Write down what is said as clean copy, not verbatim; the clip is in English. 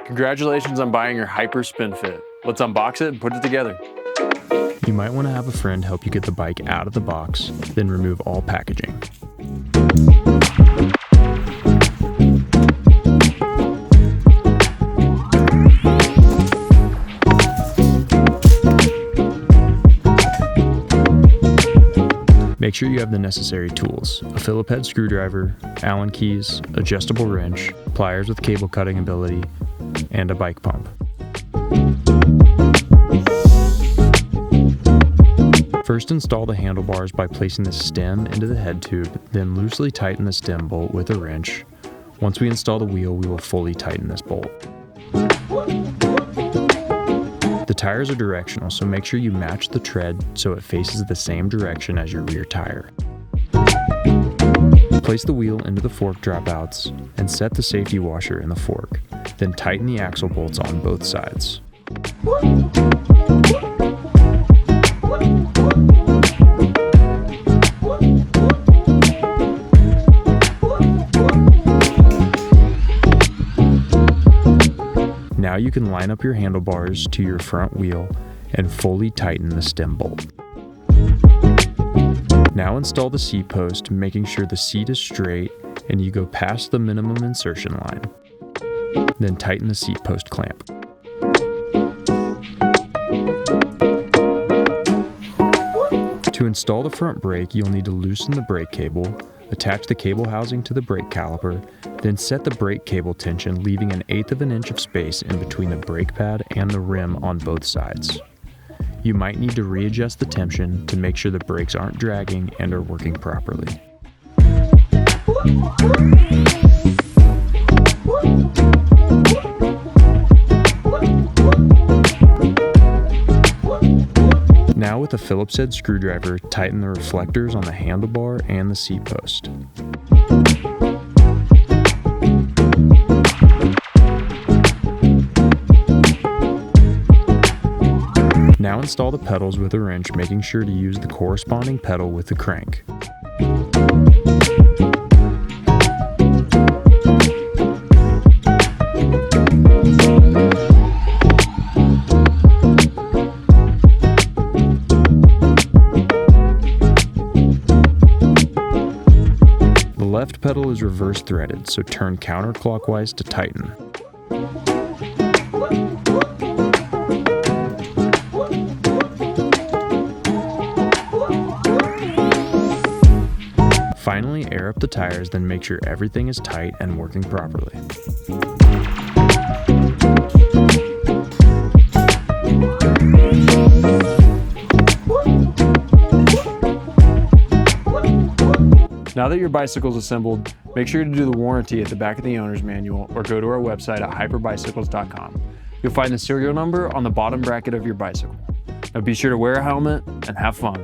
Congratulations on buying your Hyper SpinFit. Let's unbox it and put it together. You might want to have a friend help you get the bike out of the box, then remove all packaging. Make sure you have the necessary tools: a Phillips head screwdriver, Allen keys, adjustable wrench, pliers with cable cutting ability, and a bike pump. First, install the handlebars by placing the stem into the head tube, then loosely tighten the stem bolt with a wrench. Once we install the wheel, we will fully tighten this bolt. The tires are directional, so make sure you match the tread so it faces the same direction as your rear tire. Place the wheel into the fork dropouts and set the safety washer in the fork. Then tighten the axle bolts on both sides. Now you can line up your handlebars to your front wheel and fully tighten the stem bolt. Now install the seat post, making sure the seat is straight and you go past the minimum insertion line. Then tighten the seat post clamp. To install the front brake, you'll need to loosen the brake cable, attach the cable housing to the brake caliper, then set the brake cable tension, leaving 1/8 of an inch of space in between the brake pad and the rim on both sides. You might need to readjust the tension to make sure the brakes aren't dragging and are working properly. Now with a Phillips head screwdriver, tighten the reflectors on the handlebar and the seat post. Now install the pedals with a wrench, making sure to use the corresponding pedal with the crank. The left pedal is reverse threaded, so turn counterclockwise to tighten. Finally, air up the tires, then make sure everything is tight and working properly. Now that your bicycle is assembled, make sure to do the warranty at the back of the owner's manual or go to our website at hyperbicycles.com. You'll find the serial number on the bottom bracket of your bicycle. Now be sure to wear a helmet and have fun.